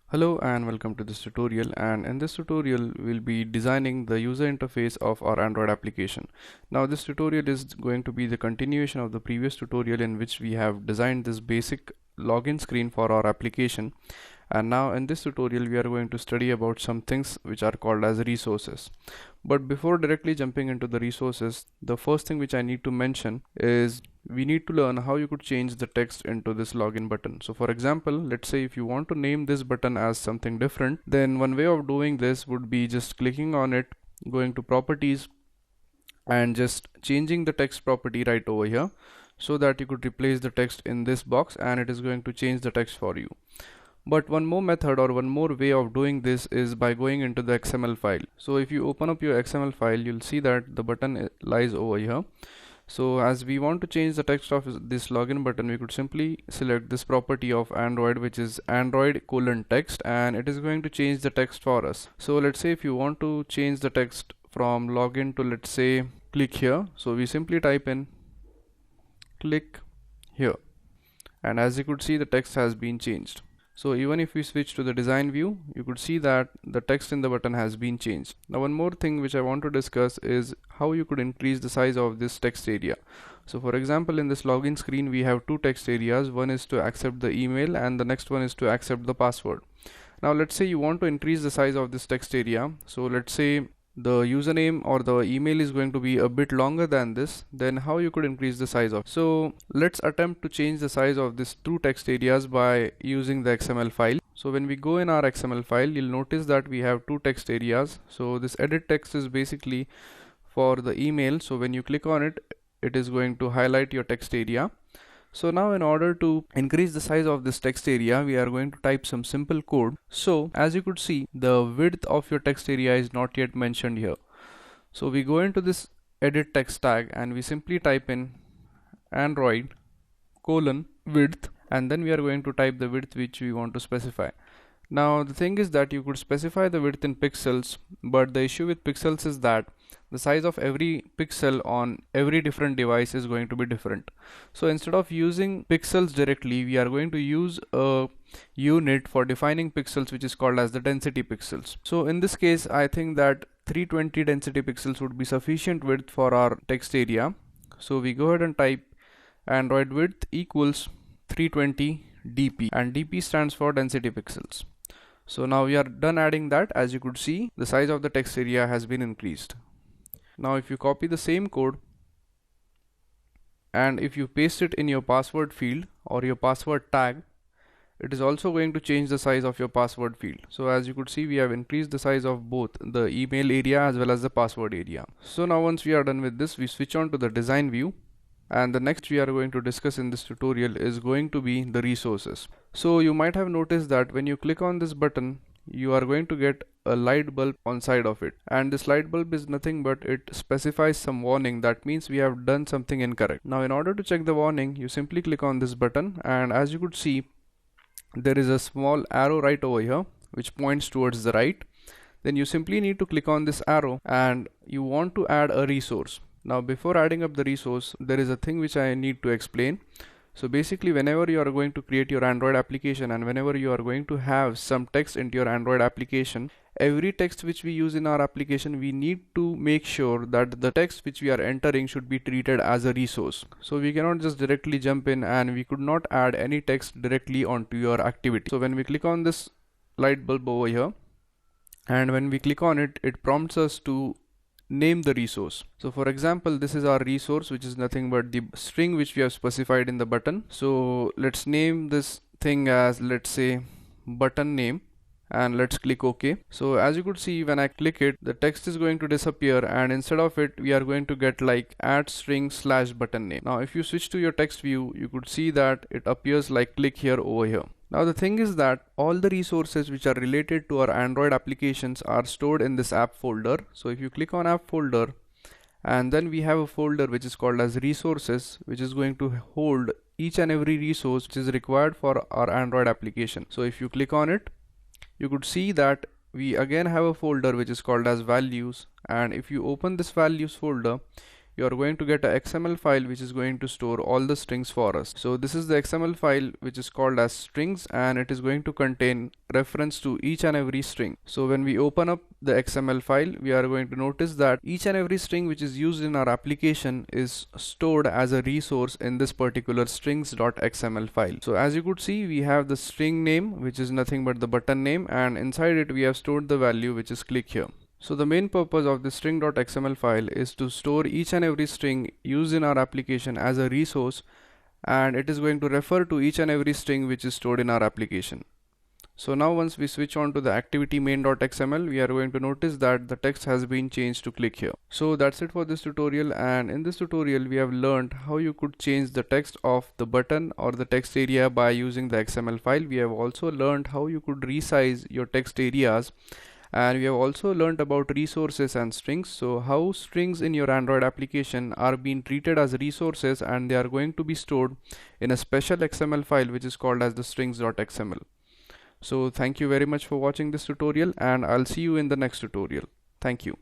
Hello and welcome to this tutorial, and in this tutorial we'll be designing the user interface of our Android application. Now this tutorial is going to be the continuation of the previous tutorial in which we have designed this basic login screen for our application, and now in this tutorial we are going to study about some things which are called as resources. But before directly jumping into the resources, the first thing which I need to mention is we need to learn how you could change the text into this login button. So for example, let's say if you want to name this button as something different, then one way of doing this would be just clicking on it, going to properties and just changing the text property right over here so that you could replace the text in this box and it is going to change the text for you. But one more method or one more way of doing this is by going into the XML file. So if you open up your XML file, you'll see that the button lies over here. So as we want to change the text of this login button, we could simply select this property of Android, which is Android:text, and it is going to change the text for us. So let's say if you want to change the text from login to, let's say, click here. So we simply type in click here, and as you could see, the text has been changed. So even if we switch to the design view, you could see that the text in the button has been changed. Now one more thing which I want to discuss is how you could increase the size of this text area. So for example, in this login screen we have two text areas. One is to accept the email and the next one is to accept the password. Now let's say you want to increase the size of this text area. So let's say the username or the email is going to be a bit longer than this, then how you could increase the size of. So let's attempt to change the size of these two text areas by using the XML file. So when we go in our XML file, you'll notice that we have two text areas. So this edit text is basically for the email. So when you click on it, it is going to highlight your text area. So now in order to increase the size of this text area, we are going to type some simple code. So as you could see, the width of your text area is not yet mentioned here. So we go into this edit text tag and we simply type in Android:width, and then we are going to type the width which we want to specify. Now the thing is that you could specify the width in pixels, but the issue with pixels is that the size of every pixel on every different device is going to be different. So instead of using pixels directly, we are going to use a unit for defining pixels which is called as the density pixels. So in this case, I think that 320 density pixels would be sufficient width for our text area. So we go ahead and type Android width equals 320 dp, and dp stands for density pixels. So now we are done adding that. As you could see, the size of the text area has been increased. Now if you copy the same code and if you paste it in your password field or your password tag, it is also going to change the size of your password field. So as you could see, we have increased the size of both the email area as well as the password area. So now once we are done with this, we switch on to the design view, and the next we are going to discuss in this tutorial is going to be the resources. So you might have noticed that when you click on this button, you are going to get a light bulb on side of it, and this light bulb is nothing but it specifies some warning. That means we have done something incorrect. Now in order to check the warning, you simply click on this button, and as you could see, there is a small arrow right over here which points towards the right. Then you simply need to click on this arrow and you want to add a resource. Now before adding up the resource, there is a thing which I need to explain. So basically, whenever you are going to create your Android application and whenever you are going to have some text into your Android application, every text which we use in our application, we need to make sure that the text which we are entering should be treated as a resource. So we cannot just directly jump in, and we could not add any text directly onto your activity. So when we click on this light bulb over here, and when we click on it, it prompts us to name the resource. So for example, this is our resource, which is nothing but the string which we have specified in the button. So let's name this thing as, let's say, button name, and let's click OK. So as you could see, when I click it, the text is going to disappear, and instead of it, we are going to get like add string slash button name. Now if you switch to your text view, you could see that it appears like click here over here. Now the thing is that all the resources which are related to our Android applications are stored in this app folder. So if you click on app folder, and then we have a folder which is called as resources, which is going to hold each and every resource which is required for our Android application. So if you click on it, you could see that we again have a folder which is called as values, and if you open this values folder, you are going to get a XML file which is going to store all the strings for us. So this is the XML file which is called as strings, and it is going to contain reference to each and every string. So when we open up the XML file, we are going to notice that each and every string which is used in our application is stored as a resource in this particular strings.xml file. So as you could see, we have the string name, which is nothing but the button name, and inside it we have stored the value, which is click here. So the main purpose of the string.xml file is to store each and every string used in our application as a resource, and it is going to refer to each and every string which is stored in our application. So now once we switch on to the activity main.xml, we are going to notice that the text has been changed to click here. So that's it for this tutorial, and in this tutorial we have learned how you could change the text of the button or the text area by using the XML file. We have also learned how you could resize your text areas, and we have also learned about resources and strings. So how strings in your Android application are being treated as resources, and they are going to be stored in a special XML file which is called as the strings.xml. So thank you very much for watching this tutorial, and I'll see you in the next tutorial. Thank you.